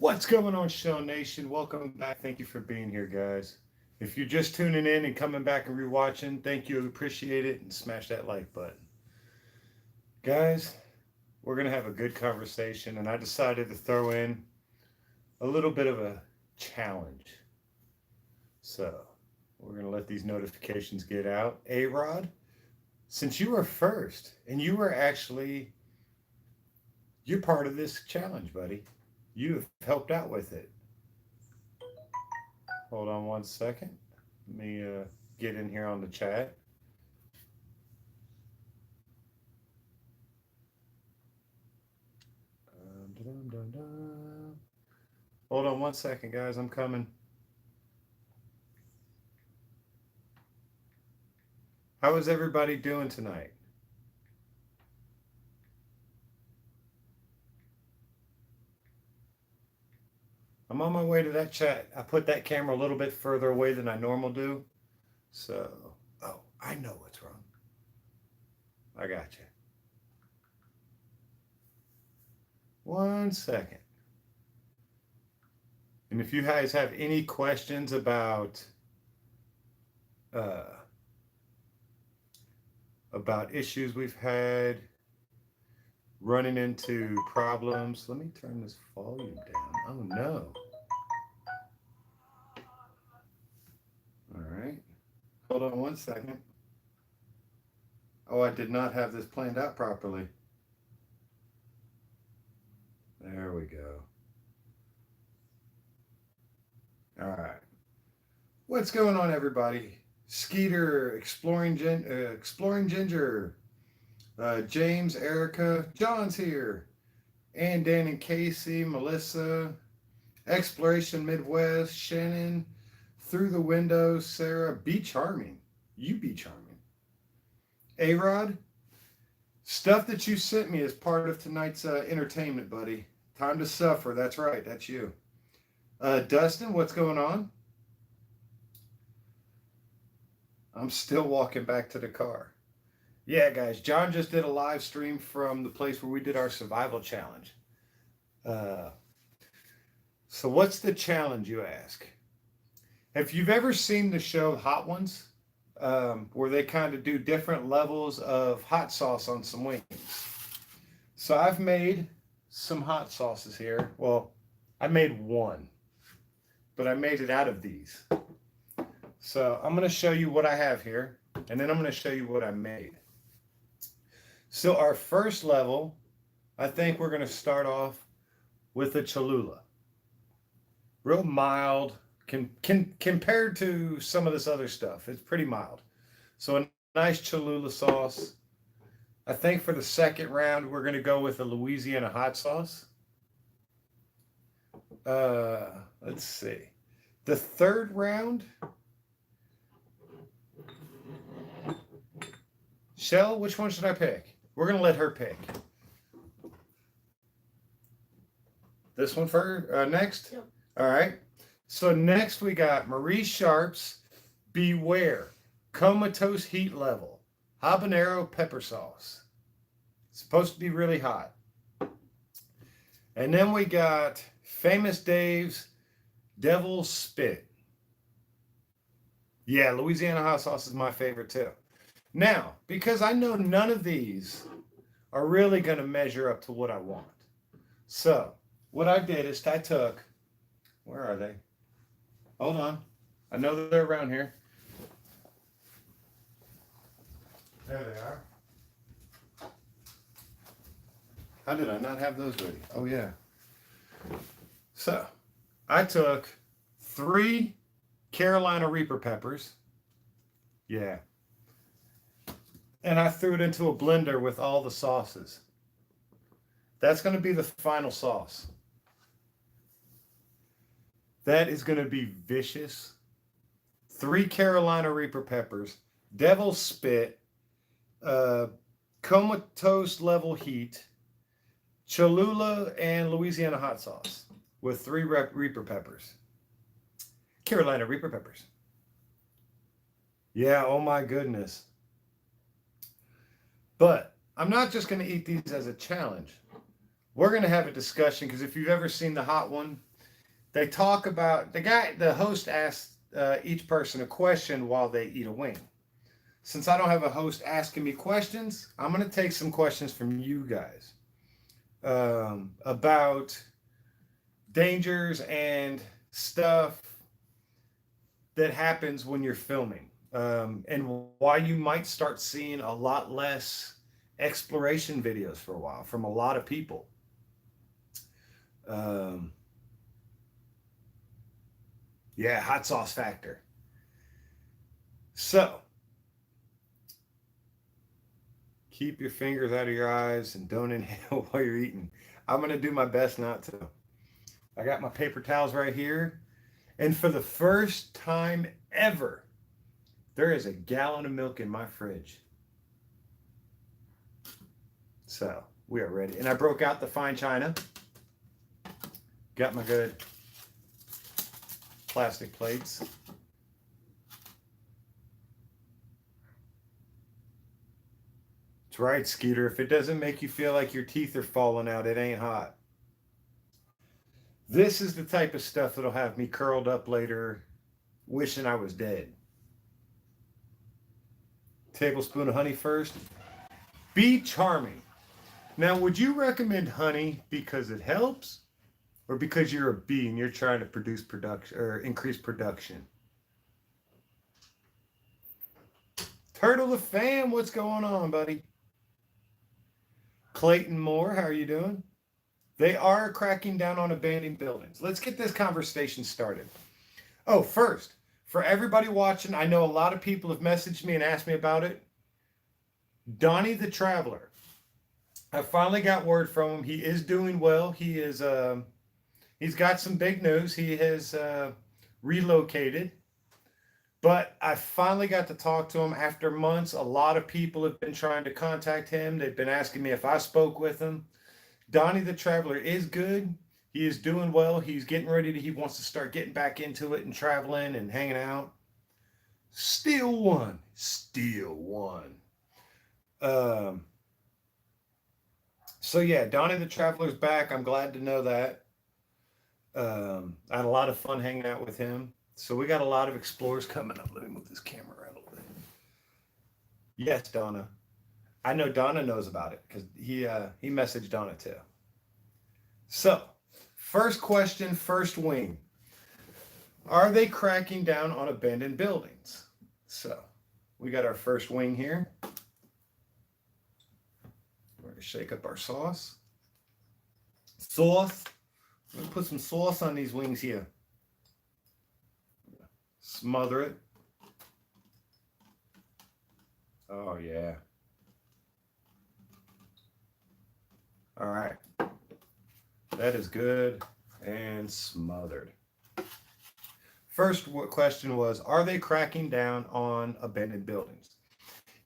What's going on, Shell Nation? Welcome back. Thank you for being here, guys. If you're just tuning in and coming back and rewatching, thank you. Appreciate it. And smash that like button. Guys, we're going to have a good conversation, and I decided to throw in a little bit of a challenge. So, we're going to let these notifications get out. A Rod, since you were first, and you were actually, you're part of this challenge, buddy. You have helped out with it. Hold on one second. Let me get in here on the chat. Dun, dun, dun. Hold on one second, guys. I'm coming. How is everybody doing tonight? I'm on my way to that chat. I put that camera a little bit further away than I normally do. So, oh, I know what's wrong. I got you. One second. And if you guys have any questions about issues we've had, running into problems, let me turn this volume down. Oh no. All right. Hold on one second. Oh, I did not have this planned out properly. There we go. All right. What's going on, everybody? Skeeter, Exploring Ginger, James, Erica, John's here, and Dan and Casey, Melissa, Exploration Midwest, Shannon, Through the Window, Sarah, Be Charming. You be charming. A-Rod, stuff that you sent me as part of tonight's entertainment, buddy. Time to suffer. That's right. That's you. Dustin, what's going on? I'm still walking back to the car. Yeah, guys, John just did a live stream from the place where we did our survival challenge. So what's the challenge, you ask? If you've ever seen the show Hot Ones, where they kind of do different levels of hot sauce on some wings. So I've made some hot sauces here. Well, I made one, but I made it out of these. So I'm going to show you what I have here, and then I'm going to show you what I made. So our first level, I think we're going to start off with a Cholula. Real mild, compared to some of this other stuff. It's pretty mild. So a nice Cholula sauce. I think for the second round, we're going to go with a Louisiana hot sauce. Let's see. The third round, Shell, which one should I pick? We're going to let her pick. This one first, next? Yep. All right. So next we got Marie Sharp's Beware Comatose Heat Level Habanero Pepper Sauce. It's supposed to be really hot. And then we got Famous Dave's Devil's Spit. Yeah, Louisiana hot sauce is my favorite too. Now, because I know none of these are really going to measure up to what I want. So what I did is I took, where are they? Hold on. I know they're around here. There they are. How did I not have those ready? Oh, yeah. So I took 3 Carolina Reaper peppers. Yeah. And I threw it into a blender with all the sauces. That's going to be the final sauce. That is going to be vicious. 3 Carolina Reaper peppers, Devil's Spit, comatose level heat, Cholula, and Louisiana hot sauce with 3 Reaper peppers. Carolina Reaper peppers. Yeah, oh my goodness. But I'm not just going to eat these as a challenge. We're going to have a discussion because if you've ever seen the hot one, They talk about the host asks each person a question while they eat a wing. Since I don't have a host asking me questions, I'm going to take some questions from you guys about dangers and stuff that happens when you're filming, and why you might start seeing a lot less exploration videos for a while from a lot of people. Um, yeah, hot sauce factor. So keep your fingers out of your eyes and don't inhale while you're eating. I'm going to do my best not to. I got my paper towels right here. And for the first time ever, there is a gallon of milk in my fridge. So we are ready. And I broke out the fine china. Got my good plastic plates. That's right, Skeeter. If it doesn't make you feel like your teeth are falling out, it ain't hot. This is the type of stuff that'll have me curled up later, wishing I was dead. Tablespoon of honey first. Be charming. Now, would you recommend honey because it helps, or because you're a bee and you're trying to produce production or increase production? Turtle the fam, what's going on, buddy? Clayton Moore, how are you doing? They are cracking down on abandoned buildings. Let's get this conversation started. Oh, first, for everybody watching, I know a lot of people have messaged me and asked me about it. Donnie the Traveler. I finally got word from him. He is doing well. He's got some big news. He has relocated. But I finally got to talk to him after months. A lot of people have been trying to contact him. They've been asking me if I spoke with him. Donnie the Traveler is good. He is doing well. He's getting ready he wants to start getting back into it and traveling and hanging out. Still one. So yeah, Donnie the Traveler's back. I'm glad to know that. I had a lot of fun hanging out with him. So we got a lot of explorers coming up. Let me move this camera around a little bit. Yes, Donna. I know Donna knows about it because he messaged Donna too. So, first question, first wing. Are they cracking down on abandoned buildings? So, we got our first wing here. We're going to shake up our sauce. Sauce. I'm going to put some sauce on these wings here. Smother it. Oh, yeah. All right. That is good and smothered. First question was, are they cracking down on abandoned buildings?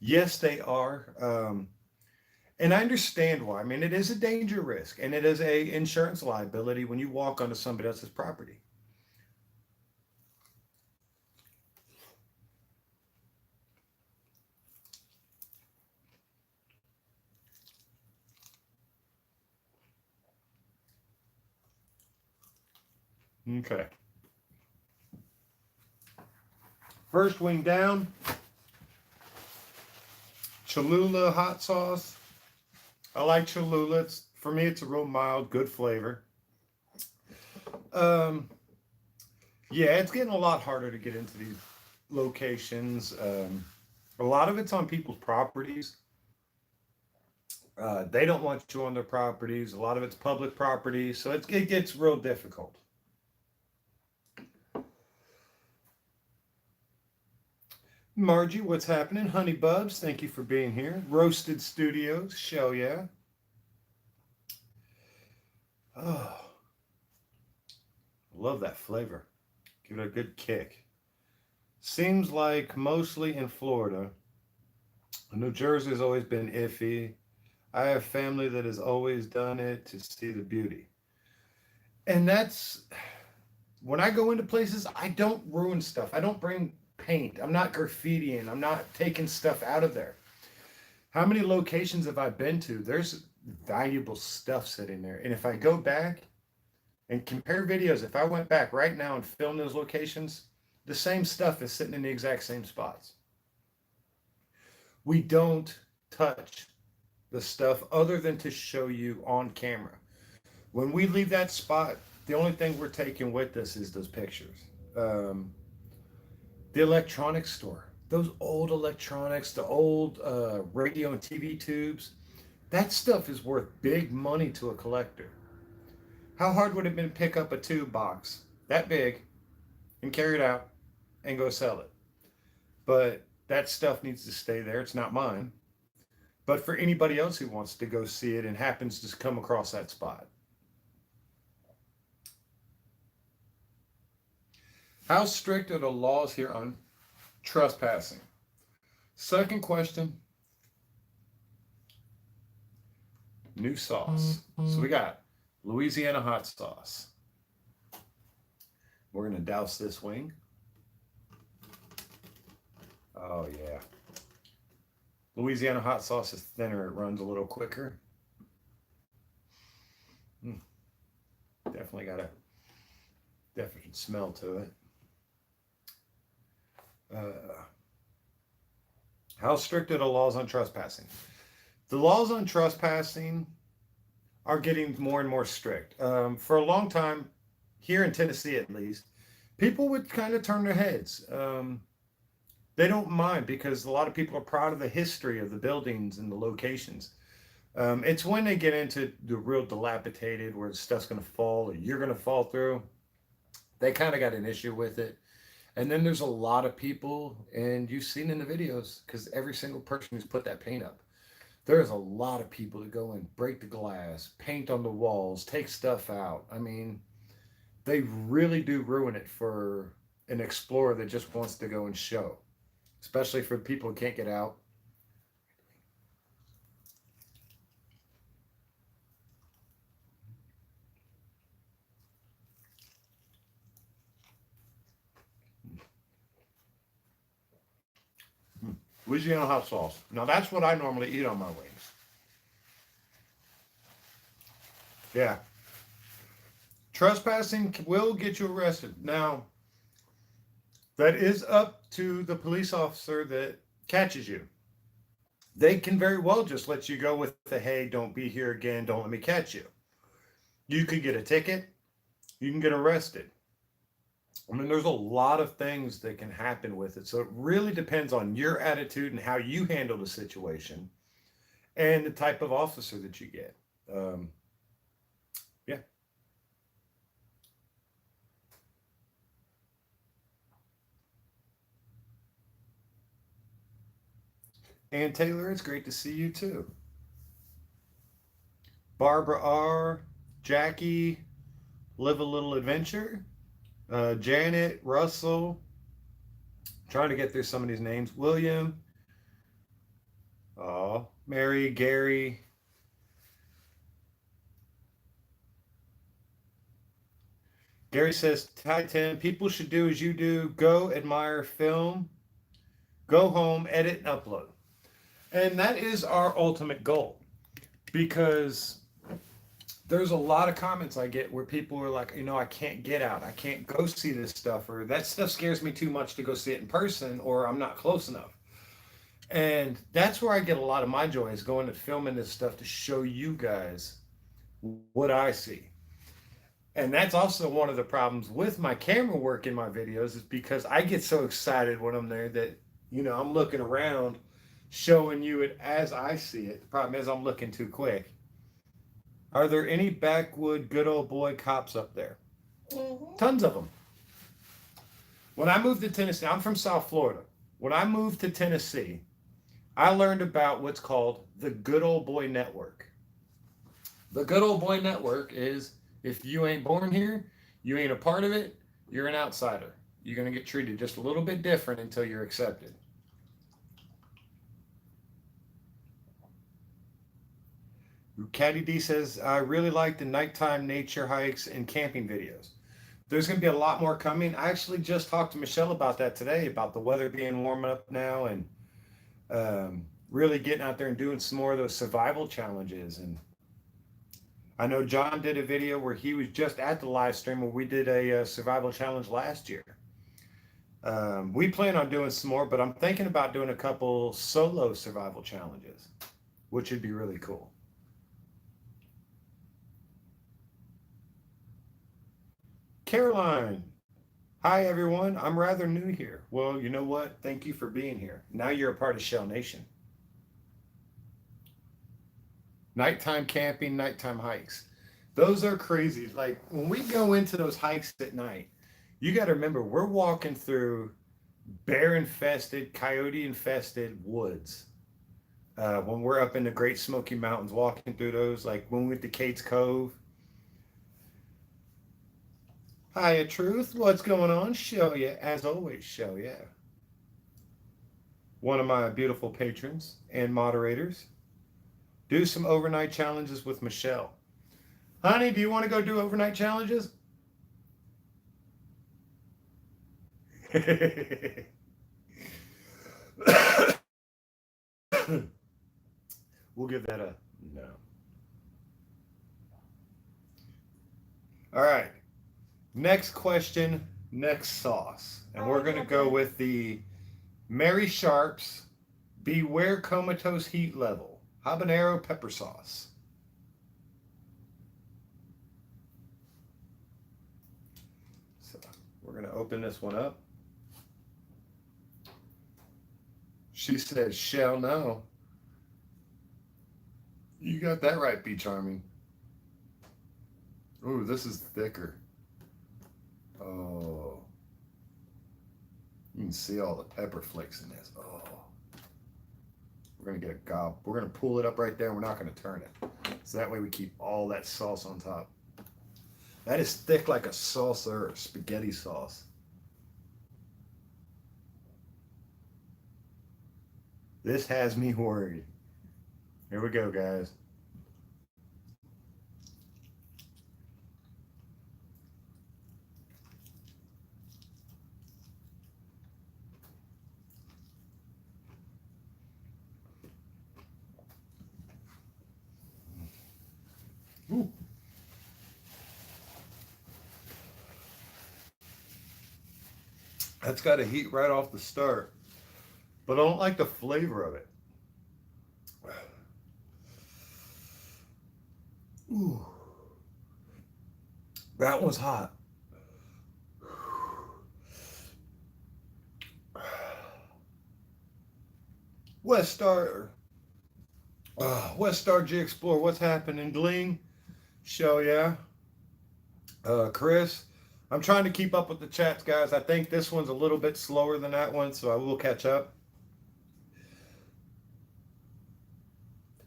Yes, they are. And I understand why. I mean, it is a danger risk and it is a insurance liability when you walk onto somebody else's property. Okay. First wing down. Cholula hot sauce. I like Cholula. For me, it's a real mild, good flavor. Yeah, it's getting a lot harder to get into these locations. A lot of it's on people's properties. They don't want you on their properties. A lot of it's public property, so it gets real difficult. Margie, what's happening? Honey Bubs, thank you for being here. Roasted Studios, show yeah. Oh, love that flavor. Give it a good kick. Seems like mostly in Florida. New Jersey has always been iffy. I have family that has always done it to see the beauty. And that's when I go into places, I don't ruin stuff. I don't bring paint. I'm not graffitiing. I'm not taking stuff out of there. How many locations have I been to? There's valuable stuff sitting there. And if I go back, and compare videos. If I went back right now and filmed those locations, the same stuff is sitting in the exact same spots. We don't touch the stuff other than to show you on camera. When we leave that spot, the only thing we're taking with us is those pictures. Um, the electronics store, those old electronics, the old radio and TV tubes, that stuff is worth big money to a collector. How hard would it have been to pick up a tube box that big and carry it out and go sell it? But that stuff needs to stay there. It's not mine. But for anybody else who wants to go see it and happens to come across that spot. How strict are the laws here on trespassing? Second question, new sauce. So we got Louisiana hot sauce. We're going to douse this wing. Oh, yeah. Louisiana hot sauce is thinner. It runs a little quicker. Definitely got a definite smell to it. How strict are the laws on trespassing? The laws on trespassing are getting more and more strict. For a long time, here in Tennessee at least, people would kind of turn their heads. They don't mind because a lot of people are proud of the history of the buildings and the locations. It's when they get into the real dilapidated where the stuff's going to fall or you're going to fall through, they kind of got an issue with it. And then there's a lot of people, and you've seen in the videos, because every single person who's put that paint up, there's a lot of people that go in, break the glass, paint on the walls, take stuff out. I mean, they really do ruin it for an explorer that just wants to go and show, especially for people who can't get out. Louisiana hot sauce. Now that's what I normally eat on my wings. Yeah. Trespassing will get you arrested. Now, that is up to the police officer that catches you. They can very well just let you go with the, hey, don't be here again, don't let me catch you. You could get a ticket, you can get arrested. I mean, there's a lot of things that can happen with it. So it really depends on your attitude and how you handle the situation and the type of officer that you get. Yeah. And Taylor, it's great to see you too. Barbara R., Jackie, Live a Little Adventure, Janet, Russell, trying to get through some of these names. William, Mary, Gary. Gary says, hi Tim, people should do as you do. Go admire film, go home, edit, and upload. And that is our ultimate goal, because there's a lot of comments I get where people are like, I can't get out. I can't go see this stuff, or that stuff scares me too much to go see it in person, or I'm not close enough. And that's where I get a lot of my joy, is going and filming this stuff to show you guys what I see. And that's also one of the problems with my camera work in my videos, is because I get so excited when I'm there that, I'm looking around showing you it as I see it. The problem is I'm looking too quick. Are there any backwood good old boy cops up there? Mm-hmm. Tons of them. When I moved to Tennessee, I'm from South Florida. When I moved to Tennessee, I learned about what's called the Good Old Boy Network. The Good Old Boy Network is, if you ain't born here, you ain't a part of it, you're an outsider. You're going to get treated just a little bit different until you're accepted. Caddy D says, I really like the nighttime nature hikes and camping videos. There's going to be a lot more coming. I actually just talked to Michelle about that today, about the weather being warm up now, and really getting out there and doing some more of those survival challenges. And I know John did a video where he was just at the live stream where we did a survival challenge last year. We plan on doing some more, but I'm thinking about doing a couple solo survival challenges, which would be really cool. Caroline, hi everyone. I'm rather new here. Well, you know what? Thank you for being here. Now you're a part of Shell Nation. Nighttime camping, nighttime hikes. Those are crazy. Like when we go into those hikes at night, you got to remember we're walking through bear infested, coyote infested woods. When we're up in the Great Smoky Mountains, walking through those, like when we went to Kate's Cove. Hiya, Truth. What's going on? Show ya. As always, show ya. One of my beautiful patrons and moderators. Do some overnight challenges with Michelle. Honey, do you want to go do overnight challenges? We'll give that a no. All right. Next question, next sauce. And we're going to go with the Mary Sharp's Beware Comatose Heat Level Habanero Pepper Sauce. So we're going to open this one up. She says, shall know. You got that right, Be Charming. Ooh, this is thicker. Oh. You can see all the pepper flakes in this. Oh. We're going to get a gob. We're going to pull it up right there and we're not going to turn it. So that way we keep all that sauce on top. That is thick like a salsa or a spaghetti sauce. This has me worried. Here we go, guys. Ooh. That's got to heat right off the start. But I don't like the flavor of it. Ooh. That one's hot. West Star G Explorer, what's happening? Gling, show yeah. Chris, I'm trying to keep up with the chats, guys. I think this one's a little bit slower than that one, so I will catch up.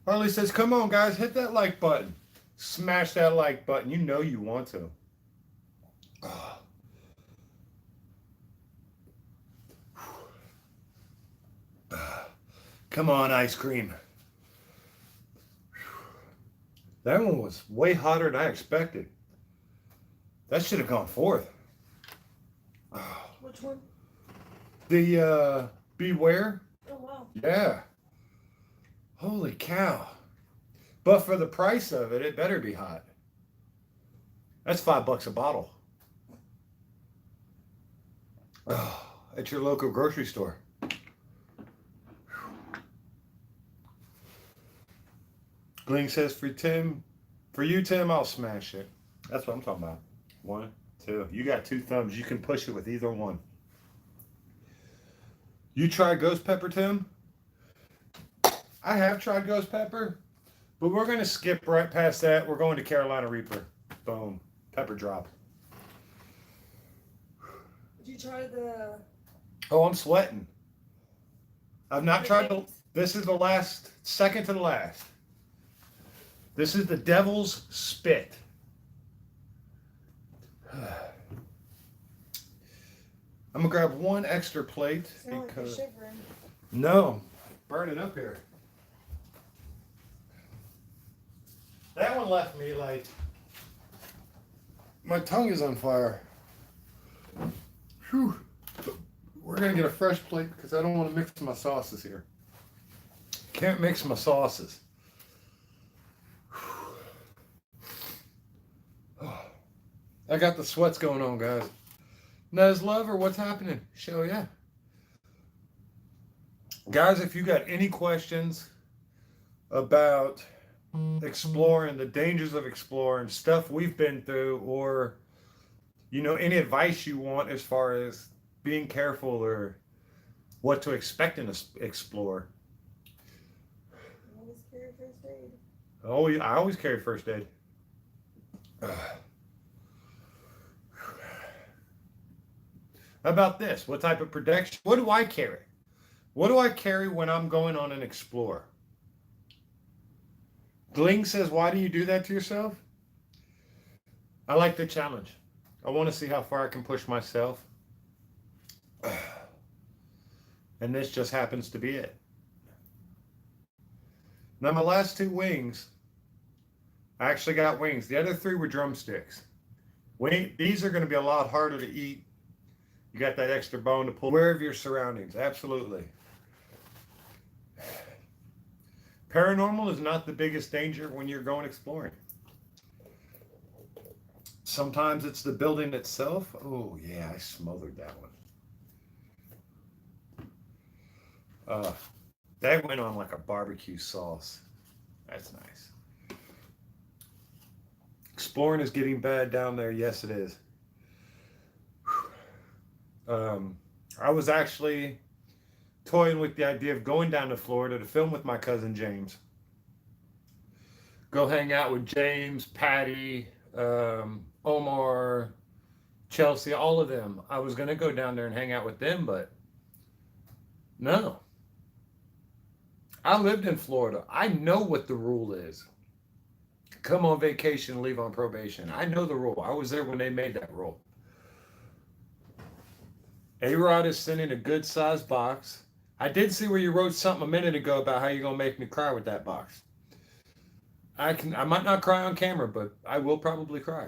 Harley says, come on, guys, hit that like button. Smash that like button. You know you want to. Oh. Come on, ice cream. That one was way hotter than I expected. That should have gone forth. Oh. Which one? The Beware. Oh, wow. Yeah. Holy cow. But for the price of it, it better be hot. That's $5 a bottle. Oh, at your local grocery store. Gling says for you, Tim, I'll smash it. That's what I'm talking about. 1, 2. You got 2 thumbs. You can push it with either one. You try ghost pepper, Tim? I have tried ghost pepper, but we're going to skip right past that. We're going to Carolina Reaper. Boom. Pepper drop. Did you try the... Oh, I'm sweating. I've not tried the... This is the last, second to the last. This is the Devil's Spit. I'm going to grab one extra plate because... Like you're shivering. No. Burning up here. That one left me like... My tongue is on fire. Whew. We're going to get a fresh plate because I don't want to mix my sauces here. Can't mix my sauces. I got the sweats going on, guys. Nez love or what's happening? Show yeah. Guys, if you got any questions about exploring, the dangers of exploring, stuff we've been through, or any advice you want as far as being careful or what to expect in a explore. Always carry first aid. Oh, yeah, I always carry first aid. How about this? What type of protection? What do I carry? What do I carry when I'm going on an explore? Gling says, why do you do that to yourself? I like the challenge. I want to see how far I can push myself. And this just happens to be it. Now my last 2 wings, I actually got wings. The other 3 were drumsticks. These are going to be a lot harder to eat. You got that extra bone to pull. Aware of your surroundings, absolutely. Paranormal is not the biggest danger when you're going exploring. Sometimes it's the building itself. Oh yeah, I smothered that one. That went on like a barbecue sauce. That's nice. Exploring is getting bad down there. Yes, it is. I was actually toying with the idea of going down to Florida to film with my cousin James. Go hang out with James, Patty, Omar, Chelsea, all of them. I was going to go down there and hang out with them, but no. I lived in Florida. I know what the rule is. Come on vacation, leave on probation. I know the rule. I was there when they made that rule. A-Rod is sending a good-sized box. I did see where you wrote something a minute ago about how you're going to make me cry with that box. I might not cry on camera, but I will probably cry.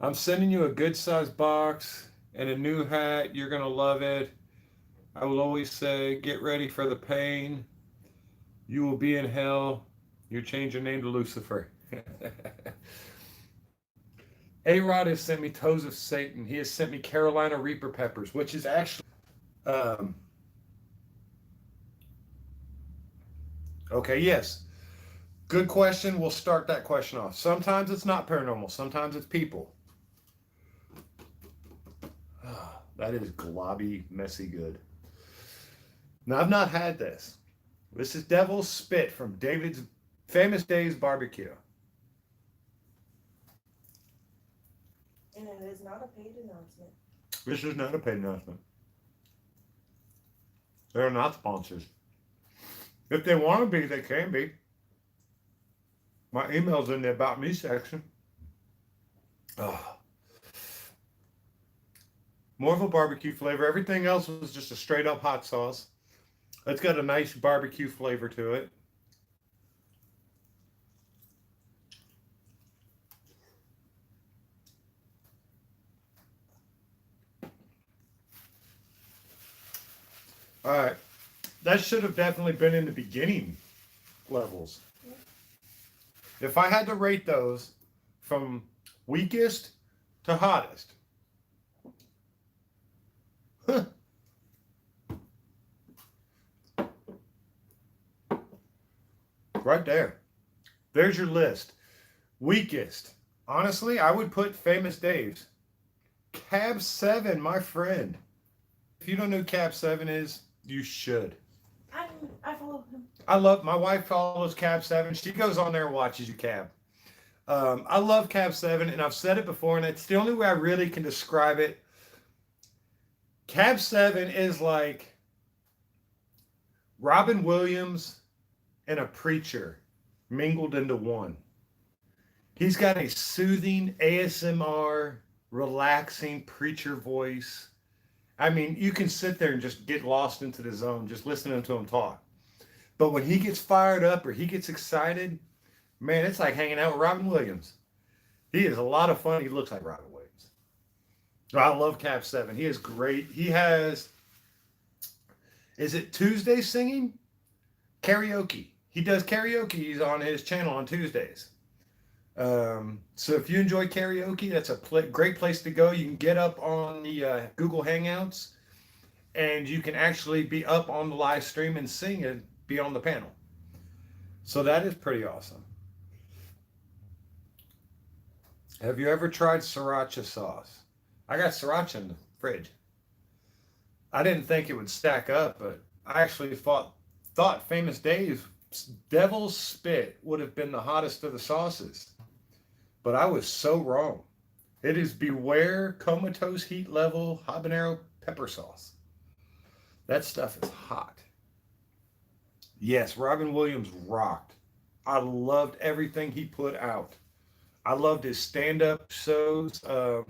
I'm sending you a good-sized box and a new hat. You're going to love it. I will always say, get ready for the pain. You will be in hell. You change your name to Lucifer. A-Rod has sent me Toes of Satan. He has sent me Carolina Reaper peppers, which is actually... okay, yes. Good question. We'll start that question off. Sometimes it's not paranormal. Sometimes it's people. That is globby, messy good. Now, I've not had this. This is Devil's Spit from David's Famous Days Barbecue. And it is not a paid announcement. This is not a paid announcement. They're not sponsors. If they want to be, they can be. My email's in the About Me section. Oh. More of a barbecue flavor. Everything else was just a straight up hot sauce. It's got a nice barbecue flavor to it. All right. That should have definitely been in the beginning levels. If I had to rate those from weakest to hottest. Huh. Right there. There's your list. Weakest. Honestly, I would put Famous Dave's. Cab 7, my friend. If you don't know who Cab 7 is, you should. I follow him. My wife follows Cab 7. She goes on there and watches you, Cab. I love Cab 7, and I've said it before, and it's the only way I really can describe it. Cab 7 is like Robin Williams and a preacher mingled into one. He's got a soothing ASMR, relaxing preacher voice. I mean, you can sit there and just get lost into the zone just listening to him talk. But when he gets fired up or he gets excited, man, it's like hanging out with Robin Williams. He is a lot of fun. He looks like Robin Williams. I love Cap 7. He is great. He has, is it Tuesday singing? Karaoke. He does karaoke. He's on his channel on Tuesdays. So if you enjoy karaoke, that's a great place to go. You can get up on the Google Hangouts, and you can actually be up on the live stream and sing and be on the panel. So that is pretty awesome. Have you ever tried sriracha sauce? I got sriracha in the fridge. I didn't think it would stack up, but I actually thought Famous Dave's Devil's Spit would have been the hottest of the sauces. But I was so wrong. It is Beware Comatose Heat Level Habanero Pepper Sauce. That stuff is hot. Yes, Robin Williams rocked. I loved everything he put out. I loved his stand-up shows, a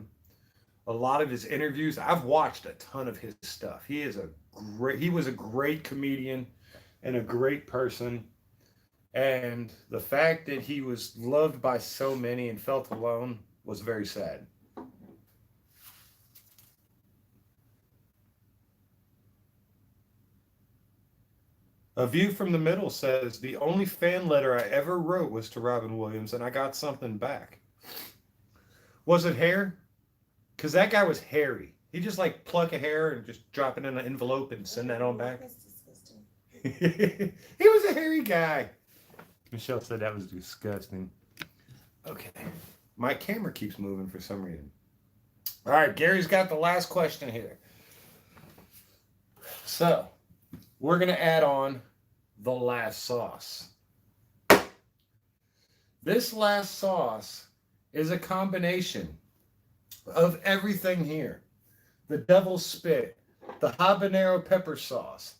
lot of his interviews. I've watched a ton of his stuff. He was a great comedian and a great person. And the fact that he was loved by so many and felt alone was very sad. A View from the Middle says, the only fan letter I ever wrote was to Robin Williams, and I got something back. Was it hair? Because that guy was hairy. He just like pluck a hair and just drop it in an envelope and send that on back. That's disgusting. He was a hairy guy. Michelle said that was disgusting. Okay. My camera keeps moving for some reason. All right, Gary's got the last question here. So, we're going to add on the last sauce. This last sauce is a combination of everything here. The Devil's Spit, the habanero pepper sauce,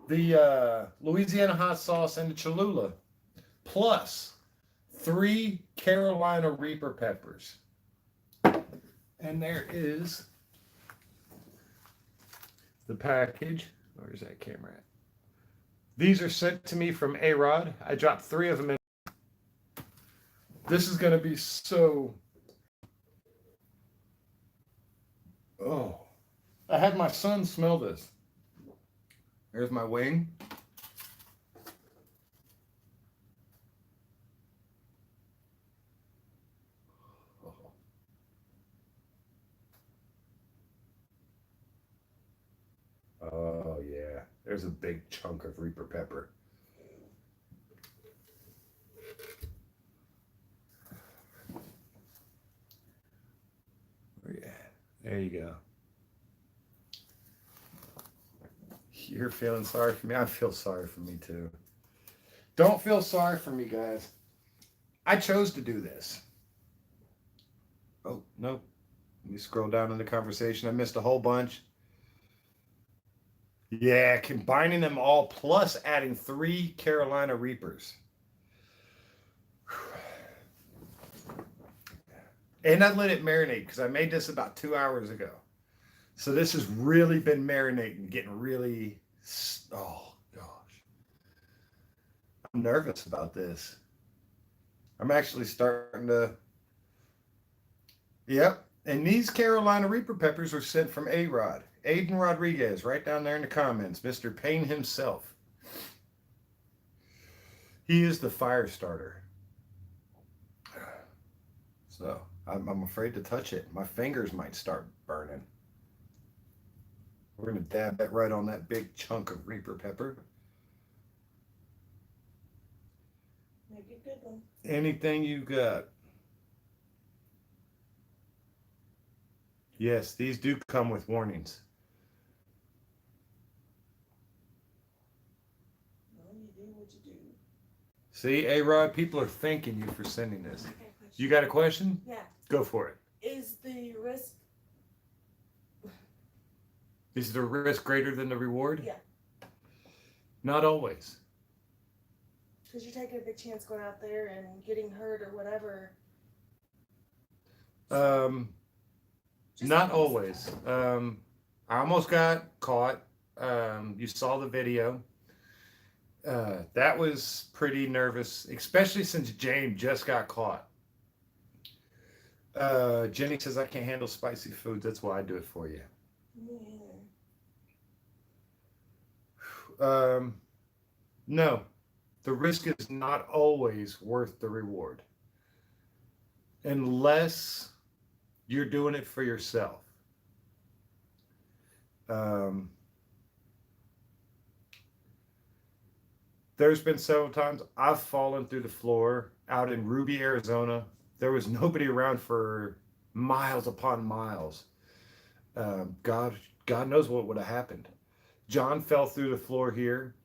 the Louisiana hot sauce, and the Cholula, plus 3 Carolina Reaper peppers. And there is the package. Where's that camera at? These are sent to me from A-Rod. I dropped 3 of them in. This is going to be so... Oh. I had my son smell this. There's my wing. Oh, yeah. There's a big chunk of Reaper pepper. Yeah, there you go. You're feeling sorry for me. I feel sorry for me too. Don't feel sorry for me, guys. I chose to do this. Oh, no. Let me scroll down in the conversation. I missed a whole bunch. Yeah, combining them all plus adding 3 Carolina Reapers. And I let it marinate because I made this about 2 hours ago. So this has really been marinating, getting really, oh gosh. I'm nervous about this. I'm actually starting to, yep. And these Carolina Reaper peppers are sent from A-Rod. Aiden Rodriguez, right down there in the comments. Mr. Payne himself. He is the fire starter. So I'm afraid to touch it. My fingers might start burning. We're going to dab that right on that big chunk of Reaper pepper. Make a good one. Anything you got. Yes, these do come with warnings. Well, you do what you do. See, A-Rod, people are thanking you for sending this. Okay, question. You got a question? Yeah. Go for it. Is the risk? Is the risk greater than the reward? Yeah. Not always. Because you're taking a big chance going out there and getting hurt or whatever. Just Not always. I almost got caught. You saw the video. That was pretty nervous, especially since Jane just got caught. Jenny says, I can't handle spicy foods. That's why I do it for you. No, the risk is not always worth the reward. unless you're doing it for yourself. There's been several times I've fallen through the floor out in Ruby, Arizona. There was nobody around for miles upon miles. God, God knows what would have happened. John fell through the floor here.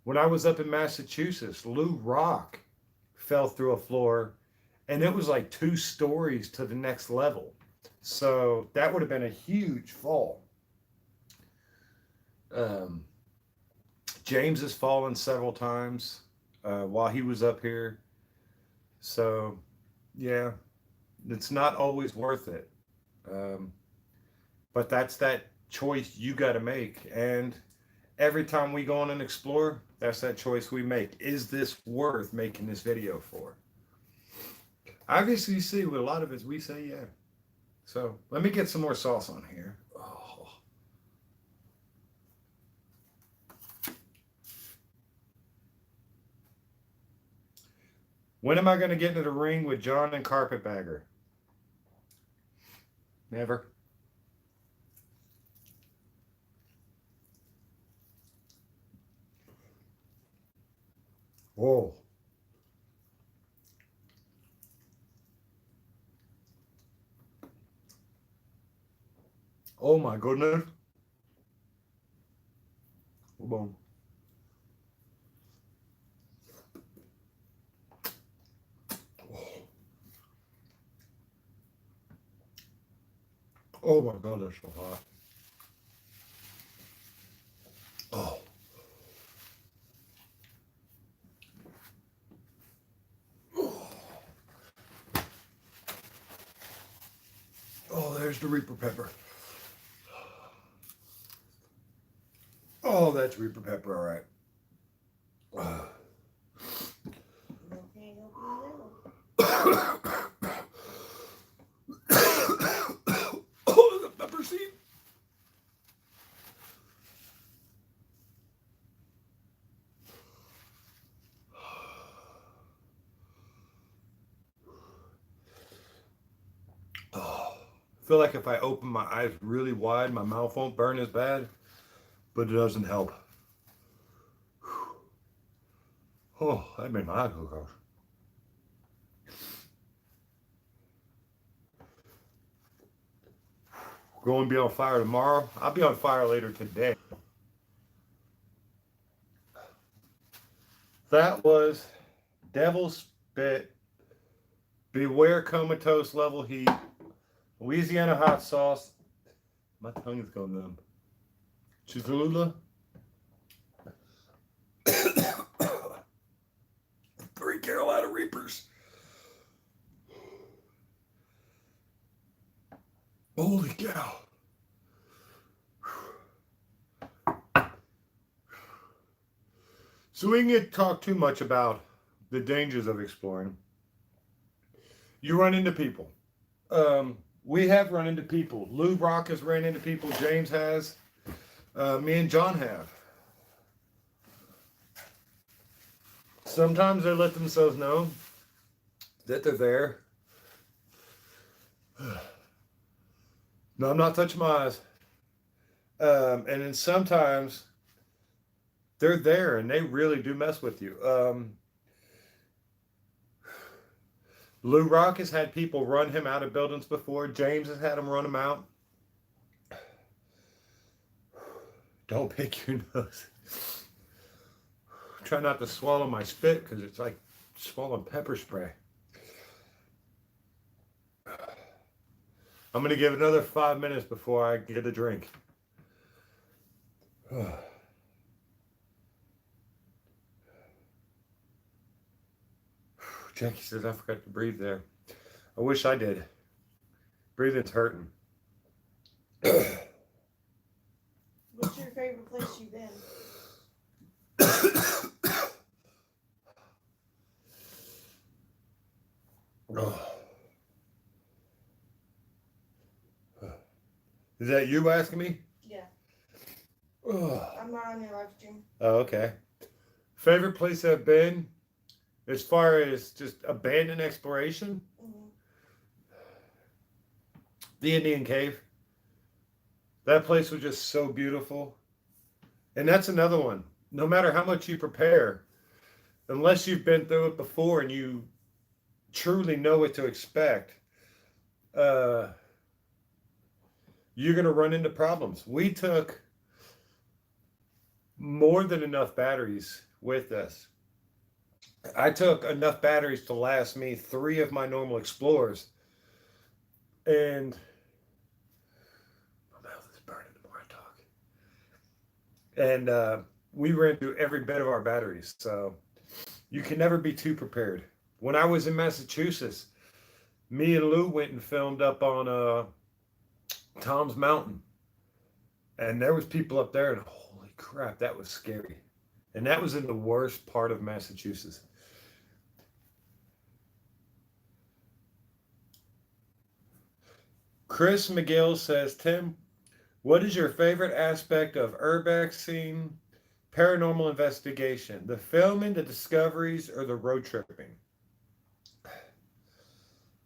When I was up in Massachusetts, Lou Rock fell through a floor, and it was like 2 stories to the next level. So that would have been a huge fall. James has fallen several times while he was up here. So, yeah, it's not always worth it. But that's that choice you got to make. And every time we go on and explore, that's that choice we make. Is this worth making this video for? Obviously, you see, with a lot of it, we say yeah. So let me get some more sauce on here. Oh. When am I going to get into the ring with John and Carpetbagger? Never. Whoa. Oh my goodness. Boom. Oh my God, that's so hot. Oh. Oh, there's the Reaper pepper. Oh, that's Reaper pepper, all right. Oh, the pepper seed. Oh, I feel like if I open my eyes really wide, my mouth won't burn as bad, but it doesn't help. Oh, that made my eyes go cross. Going to be on fire tomorrow. I'll be on fire later today. That was Devil's Spit, Beware Comatose Level Heat, Louisiana Hot Sauce. My tongue is going numb. Cholula. 3 Carolina Reapers. Holy cow. So we can get talk too much about the dangers of exploring. You run into people. We have run into people. Lou Brock has ran into people. James has. Me and John have. Sometimes they let themselves know that they're there. No, I'm not touching my eyes. And then sometimes they're there and they really do mess with you. Lou Rock has had people run him out of buildings before. James has had him run him out. Don't pick your nose. Try not to swallow my spit because it's like swallowing pepper spray. I'm going to give it another 5 minutes before I get a drink. Jackie says I forgot to breathe there. I wish I did. Breathing's hurting. What's your favorite place you've been? Is that you asking me? Yeah. I'm not on your live stream. Oh, okay. Favorite place I've been, as far as just abandoned exploration? Mm-hmm. The Indian Cave. That place was just so beautiful. And that's another one. No matter how much you prepare, unless you've been through it before and you truly know what to expect, uh, you're going to run into problems. We took more than enough batteries with us. I took enough batteries to last me 3 of my normal Explorers. And my mouth is burning the more I talk. And we ran through every bit of our batteries. So you can never be too prepared. When I was in Massachusetts, me and Lou went and filmed up on Tom's Mountain. And there was people up there, and holy crap, that was scary. And that was in the worst part of Massachusetts. Chris McGill says, Tim, what is your favorite aspect of urbexing paranormal investigation? The filming, the discoveries, or the road tripping?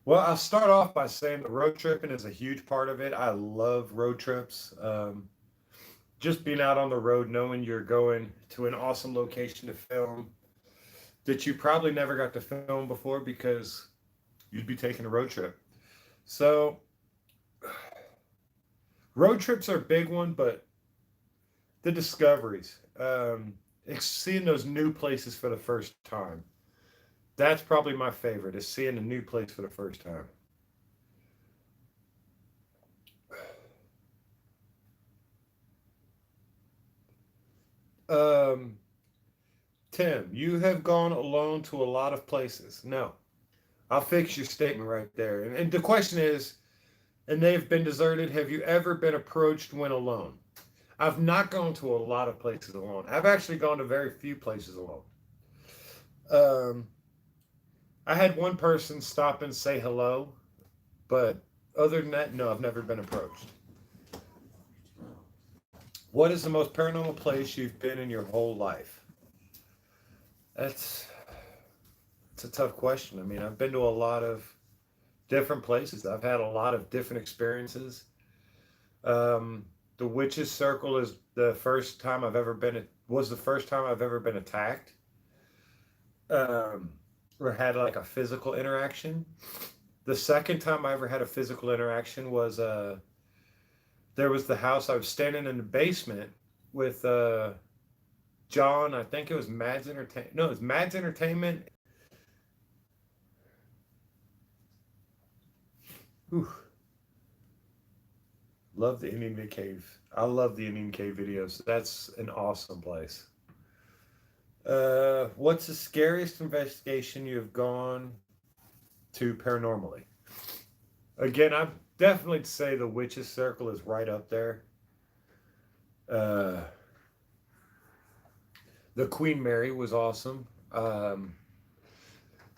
Well, I'll start off by saying the road tripping is a huge part of it. I love road trips. Just being out on the road, knowing you're going to an awesome location to film that you probably never got to film before because you'd be taking a road trip. So, road trips are a big one, but the discoveries, seeing those new places for the first time. That's probably my favorite, is seeing a new place for the first time. Tim, you have gone alone to a lot of places. No, I'll fix your statement right there. And the question is, and they've been deserted, have you ever been approached when alone? I've not gone to a lot of places alone. I've actually gone to very few places alone. I had one person stop and say hello, but other than that, no, I've never been approached. What is the most paranormal place you've been in your whole life? It's a tough question. I mean, I've been to a lot of different places. I've had a lot of different experiences. The Witch's Circle is the first time I've ever been. Was the first time I've ever been attacked, or had like a physical interaction. The second time I ever had a physical interaction was there was the house. I was standing in the basement with John. I think it was Mads Entertainment. No, it was Mads Entertainment. Whew. Love the Indian Cave. I love the Indian Cave videos. That's an awesome place. What's the scariest investigation you've gone to paranormally? Again, I'd definitely say the Witch's Circle is right up there. The Queen Mary was awesome.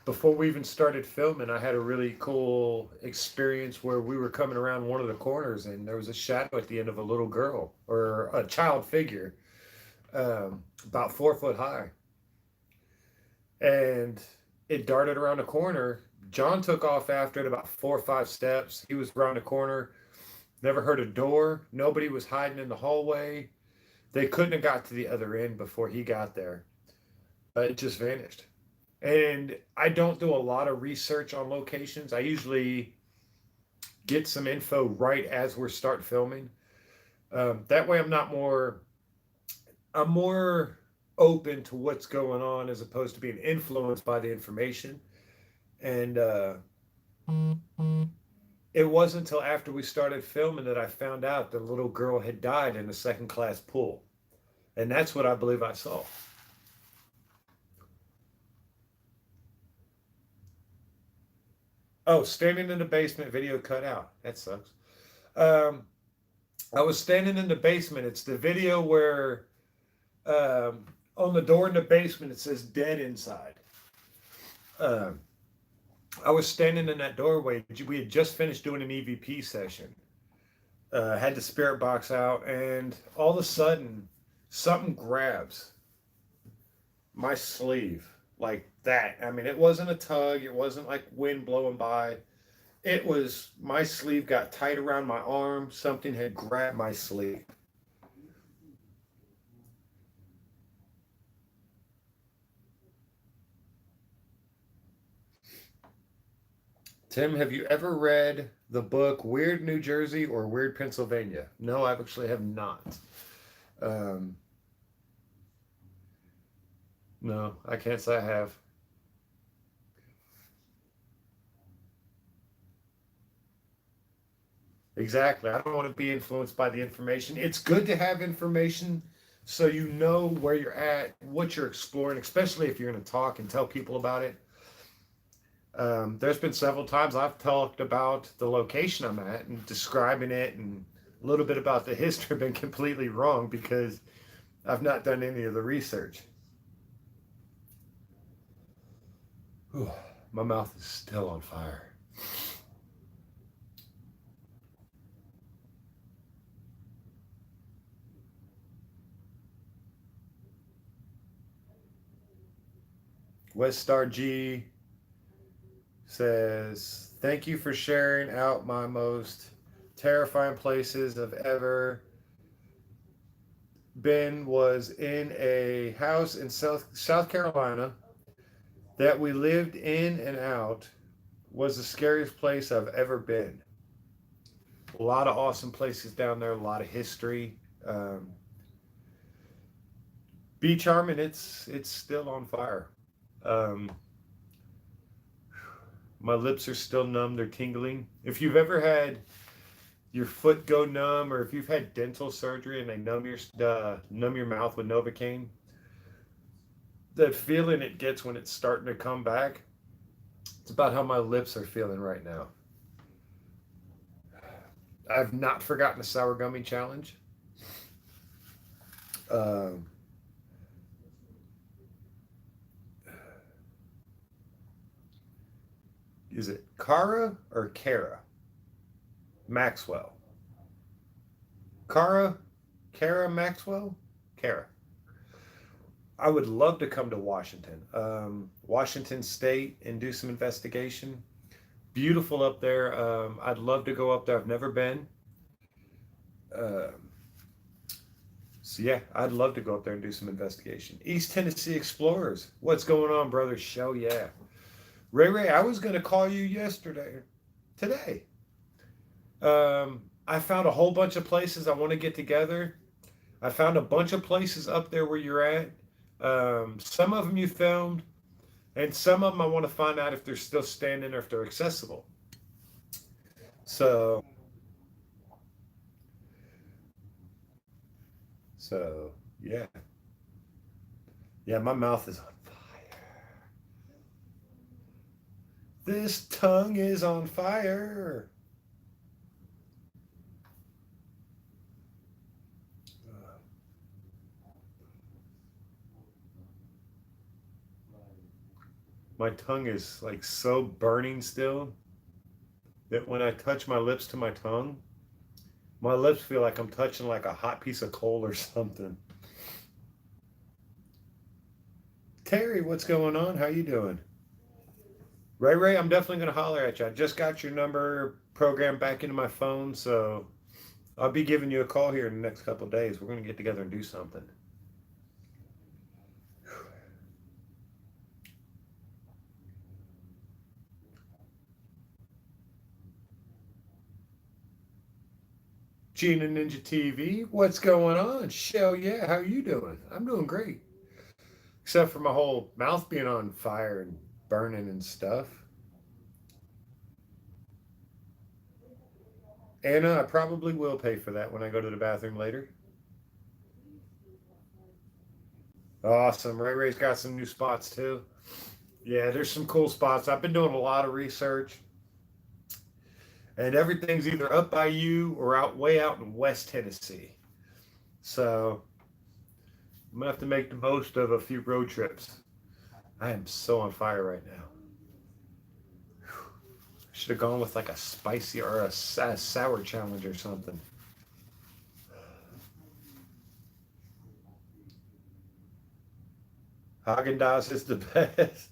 Before we even started filming, I had a really cool experience where we were coming around one of the corners and there was a shadow at the end of a little girl or a child figure, about 4 foot high. And it darted around the corner. John took off after it about 4 or 5 steps. He was around the corner. Never heard a door. Nobody was hiding in the hallway. They couldn't have got to the other end before he got there. It just vanished. And I don't do a lot of research on locations. I usually get some info right as we're start filming. That way I'm more open to what's going on as opposed to being influenced by the information. And it wasn't until after we started filming that I found out the little girl had died in a second-class pool. And that's what I believe I saw. Oh, standing in the basement, video cut out. That sucks. I was standing in the basement. It's the video where on the door in the basement it says dead inside. I was standing in that doorway. We had just finished doing an EVP session. Had the spirit box out, and all of a sudden, something grabs my sleeve like that. I mean, it wasn't a tug. It wasn't like wind blowing by. It was, my sleeve got tight around my arm. Something had grabbed my sleeve. Tim, have you ever read the book Weird New Jersey or Weird Pennsylvania? No, I actually have not. Um, no, I can't say I have. Exactly. I don't want to be influenced by the information. It's good to have information so you know where you're at, what you're exploring, especially if you're going to talk and tell people about it. There's been several times I've talked about the location I'm at and describing it and a little bit about the history, been completely wrong because I've not done any of the research. Whew, my mouth is still on fire. West Star G says, "Thank you for sharing out my most terrifying places I've ever been. Was in a house in South Carolina that we lived in and out. Was the scariest place I've ever been. A lot of awesome places down there, a lot of history. Um, Beach Harmon, it's still on fire. Um, my lips are still numb; they're tingling. If you've ever had your foot go numb, or if you've had dental surgery and they numb your mouth with Novocaine, that feeling it gets when it's starting to come back, it's about how my lips are feeling right now. I've not forgotten the sour gummy challenge. Um, is it Cara or Kara Maxwell? Cara, Kara Maxwell, Kara. I would love to come to Washington, Washington State, and do some investigation. Beautiful up there. I'd love to go up there. I've never been. Um, so yeah, I'd love to go up there and do some investigation. East Tennessee Explorers, what's going on, brother? Show yeah. Ray, I was gonna call you yesterday, today. I found a whole bunch of places I want to get together. I found a bunch of places up there where you're at. Some of them you filmed, and some of them I want to find out if they're still standing or if they're accessible. So, so yeah, yeah. My mouth is on fire. This tongue is on fire. My tongue is like so burning still that when I touch my lips to my lips feel like I'm touching like a hot piece of coal or something. Terry, what's going on? How you doing? Ray, I'm definitely gonna holler at you. I just got your number programmed back into my phone, so I'll be giving you a call here in the next couple of days. We're gonna get together and do something. Gina Ninja TV, what's going on? Shell, yeah, how you doing? I'm doing great. Except for my whole mouth being on fire and burning and stuff. Anna, I probably will pay for that when I go to the bathroom later. Awesome. Ray's got some new spots too. Yeah, there's some cool spots. I've been doing a lot of research, and everything's either up by you or out way out in West Tennessee. So I'm gonna have to make the most of a few road trips. I am so on fire right now. Should have gone with like a spicy or a sour challenge or something. Haagen Dazs is the best.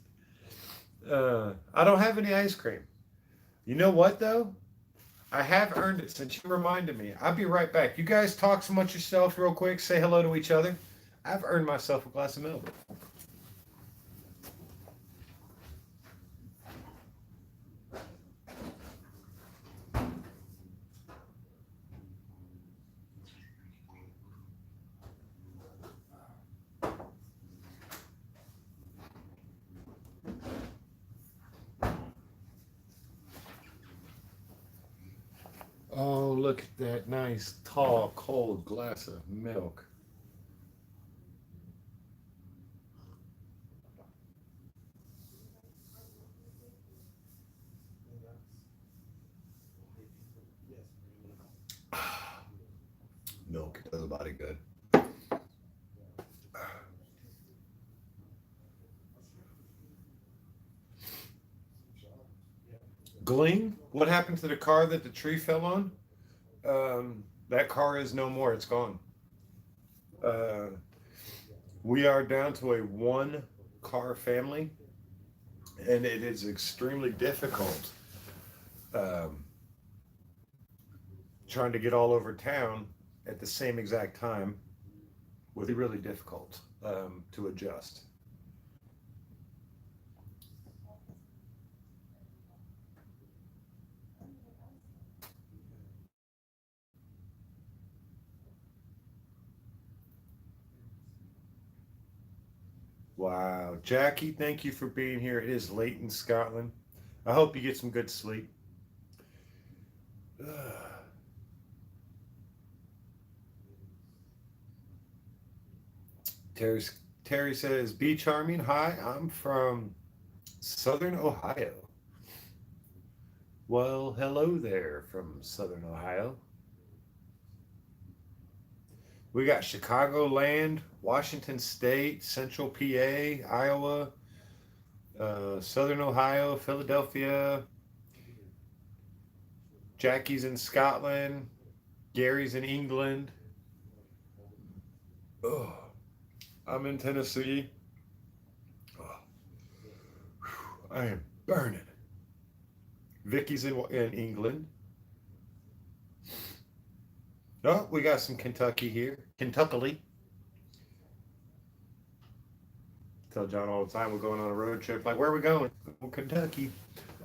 I don't have any ice cream. You know what though? I have earned it since you reminded me. I'll be right back. You guys talk amongst yourself real quick. Say hello to each other. I've earned myself a glass of milk. Oh, look at that nice, tall, cold glass of milk. Milk does a body good. Gling? What happened to the car that the tree fell on? That car is no more. It's gone. Uh, we are down to a one car family, and it is extremely difficult um, trying to get all over town at the same exact time. Would be really difficult to adjust. Wow. Jackie, thank you for being here. It is late in Scotland. I hope you get some good sleep. Terry, Terry says, be charming. Hi, I'm from Southern Ohio. Well, hello there from Southern Ohio. We got Chicagoland, Washington State, Central PA, Iowa, Southern Ohio, Philadelphia. Jackie's in Scotland. Gary's in England. Oh, I'm in Tennessee. Oh, I am burning. Vicky's in England. Oh, we got some Kentucky here. Kentucky. Tell John all the time we're going on a road trip. Like, where are we going? Well, Kentucky.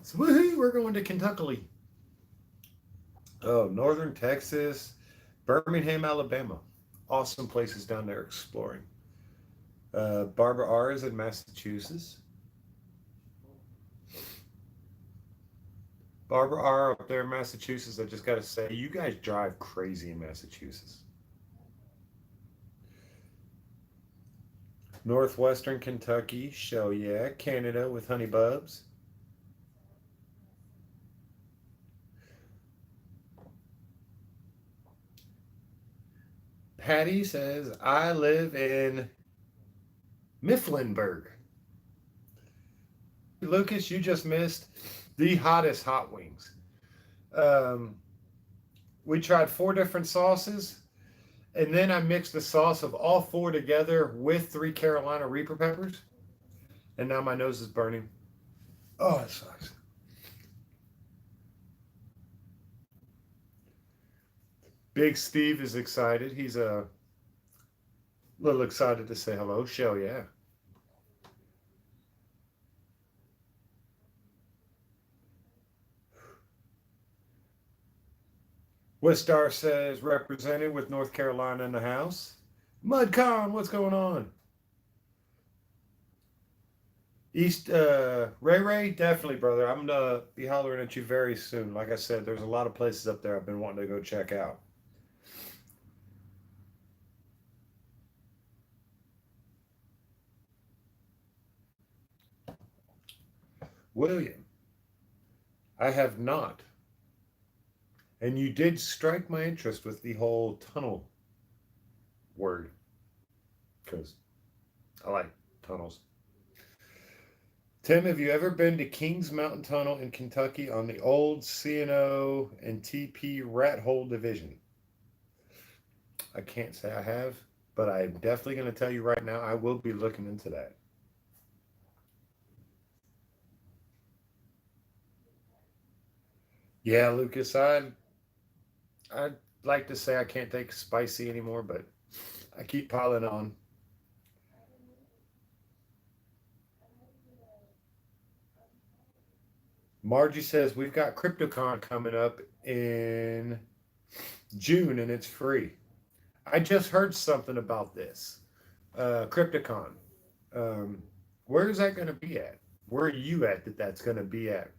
So, woohoo, we're going to Kentucky. Oh, Northern Texas, Birmingham, Alabama. Awesome places down there exploring. Barbara R. is in Massachusetts. Barbara R. up there in Massachusetts, I just got to say, you guys drive crazy in Massachusetts. Northwestern Kentucky, show yeah. Canada with honey bubs. Patty says, I live in Mifflinburg. Lucas, you just missed the hottest hot wings. We tried 4 different sauces, and then I mixed the sauce of all 4 together with 3 Carolina Reaper peppers, and now my nose is burning. Oh, it sucks. Big Steve is excited. He's a little excited to say hello. Show yeah. Wistar says represented with North Carolina in the house. Mudcon, what's going on? East Ray, definitely, brother. I'm gonna be hollering at you very soon. Like I said, there's a lot of places up there I've been wanting to go check out. William, I have not. And you did strike my interest with the whole tunnel word, because I like tunnels. Tim, have you ever been to Kings Mountain Tunnel in Kentucky on the old C&O and TP Rat Hole Division? I can't say I have, but I'm definitely going to tell you right now, I will be looking into that. Yeah, Lucas, I'd like to say I can't take spicy anymore, but I keep piling on. Margie says we've got CryptoCon coming up in June and it's free. I just heard something about this. CryptoCon. Um, where is that going to be at? Where are you at that's going to be at?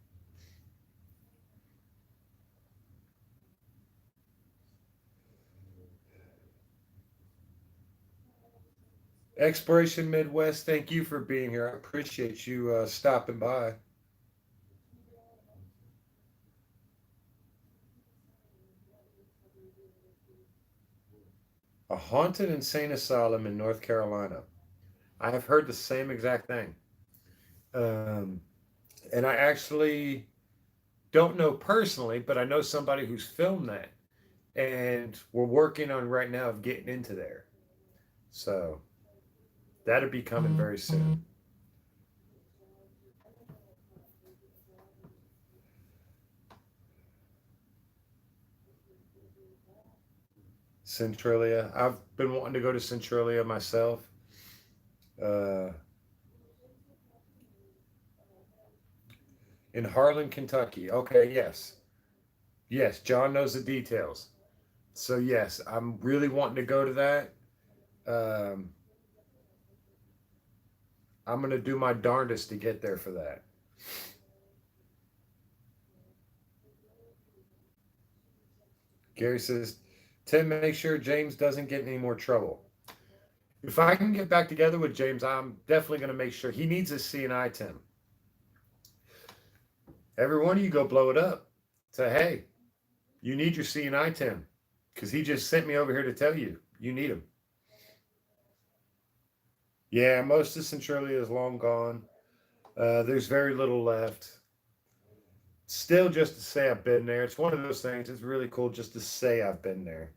Exploration Midwest, thank you for being here. I appreciate you stopping by. A haunted insane asylum in North Carolina. I have heard the same exact thing. Um, and I actually don't know personally, but I know somebody who's filmed that. And we're working on right now of getting into there. So that'll be coming very soon. Centralia. I've been wanting to go to Centralia myself. Uh, in Harlan, Kentucky. Okay, yes. Yes, John knows the details. So, yes, I'm really wanting to go to that. Um, I'm going to do my darndest to get there for that. Gary says, Tim, make sure James doesn't get in any more trouble. If I can get back together with James, I'm definitely going to make sure he needs a CNI, Tim. Every one of you go blow it up. Say, hey, you need your CNI, Tim, because he just sent me over here to tell you you need him. Yeah, most of Centralia is long gone. There's very little left. Still, just to say I've been there. It's one of those things. It's really cool just to say I've been there.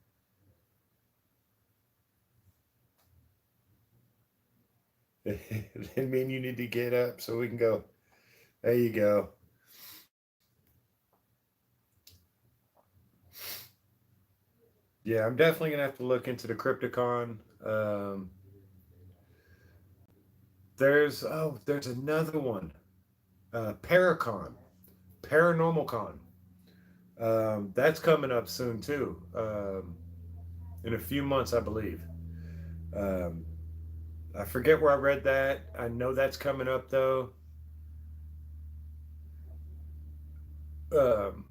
I mean, you need to get up so we can go. There you go. Yeah, I'm definitely gonna have to look into the Crypticon. There's another one. Paracon, Paranormal Con. That's coming up soon too. In a few months, I believe. Um, I forget where I read that. I know that's coming up though. Um,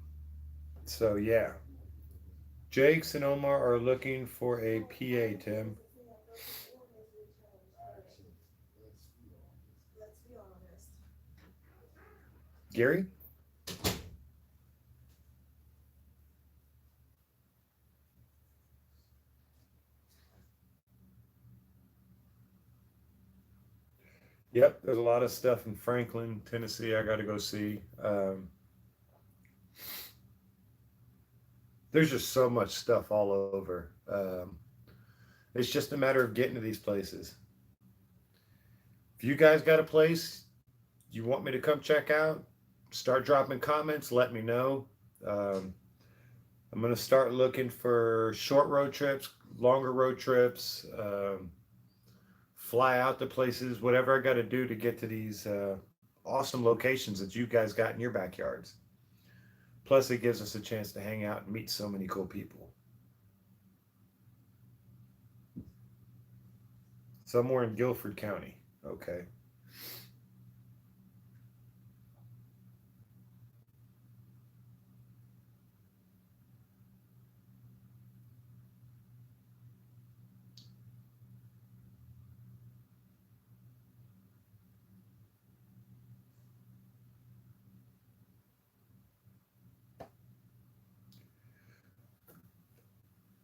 so yeah, Jakes and Omar are looking for a PA. Tim, Gary. Yep, there's a lot of stuff in Franklin, Tennessee. I got to go see. There's just so much stuff all over. It's just a matter of getting to these places. If you guys got a place you want me to come check out, start dropping comments. Let me know. Um, I'm gonna start looking for short road trips, longer road trips. Fly out to places, whatever I got to do to get to these awesome locations that you guys got in your backyards. Plus, it gives us a chance to hang out and meet so many cool people. Somewhere in Guilford County. Okay.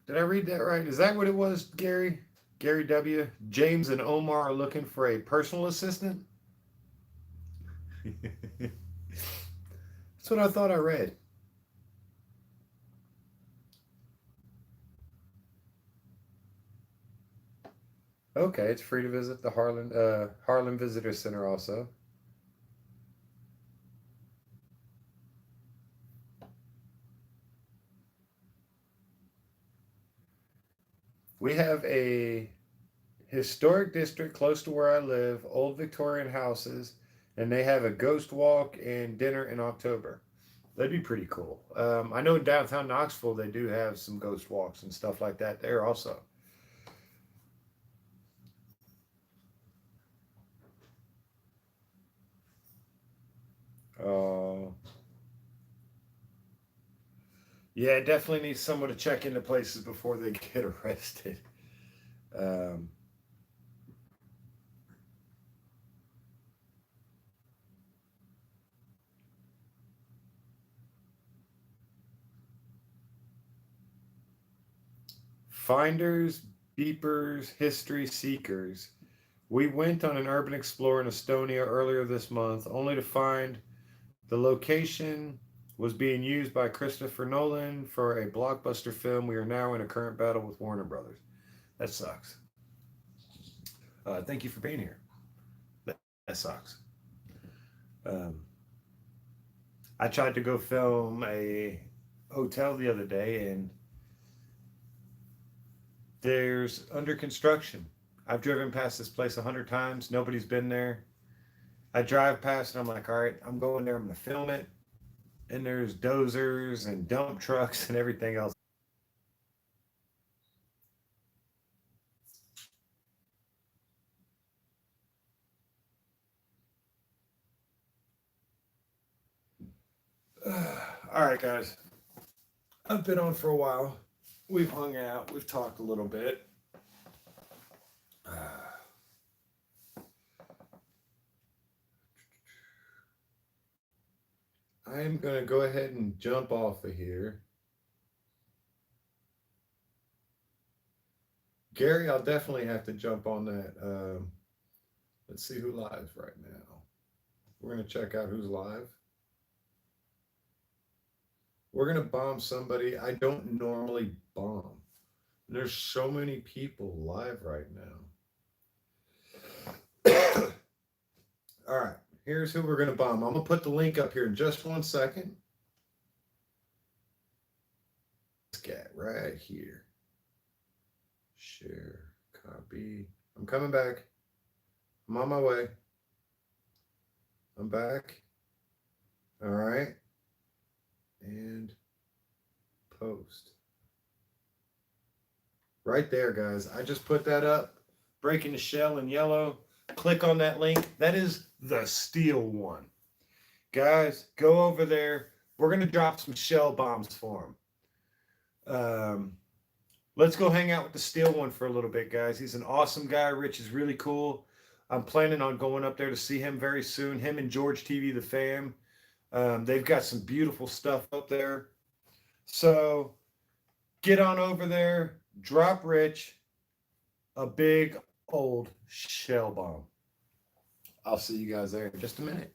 Did I read that right? Is that what it was, Gary? Gary W. James and Omar are looking for a personal assistant? That's what I thought I read. Okay, it's free to visit the Harlan Visitor Center also. We have a historic district close to where I live, old Victorian houses, and they have a ghost walk and dinner in October. That'd be pretty cool. I know in downtown Knoxville they do have some ghost walks and stuff like that there also. Uh, yeah, definitely needs someone to check into places before they get arrested. Um, Finders, beepers, history seekers. We went on an urban explorer in Estonia earlier this month, only to find the location was being used by Christopher Nolan for a blockbuster film. We are now in a current battle with Warner Brothers. That sucks. Thank you for being here. That sucks. Um, I tried to go film a hotel the other day, and there's under construction. I've driven past this place 100 times. Nobody's been there. I drive past and I'm like, all right, I'm going there. I'm going to film it. And there's dozers and dump trucks and everything else. All right, guys. I've been on for a while. We've hung out. We've talked a little bit. I am going to go ahead and jump off of here. Gary, I'll definitely have to jump on that. Let's see who lives right now. We're going to check out who's live. We're going to bomb somebody I don't normally bomb. There's so many people live right now. All right, here's who we're going to bomb. I'm going to put the link up here in just 1 second. This guy right here. Share, copy. I'm coming back. I'm on my way. I'm back. All right. And post. Right there, guys. I just put that up. Breaking the shell in yellow. Click on that link. That is the steel one. Guys, go over there. We're going to drop some shell bombs for him. Let's go hang out with the steel one for a little bit, guys. He's an awesome guy. Rich is really cool. I'm planning on going up there to see him very soon. Him and George TV, the fam. They've got some beautiful stuff up there. So get on over there. Drop Rich a big old shell bomb. I'll see you guys there in just a minute.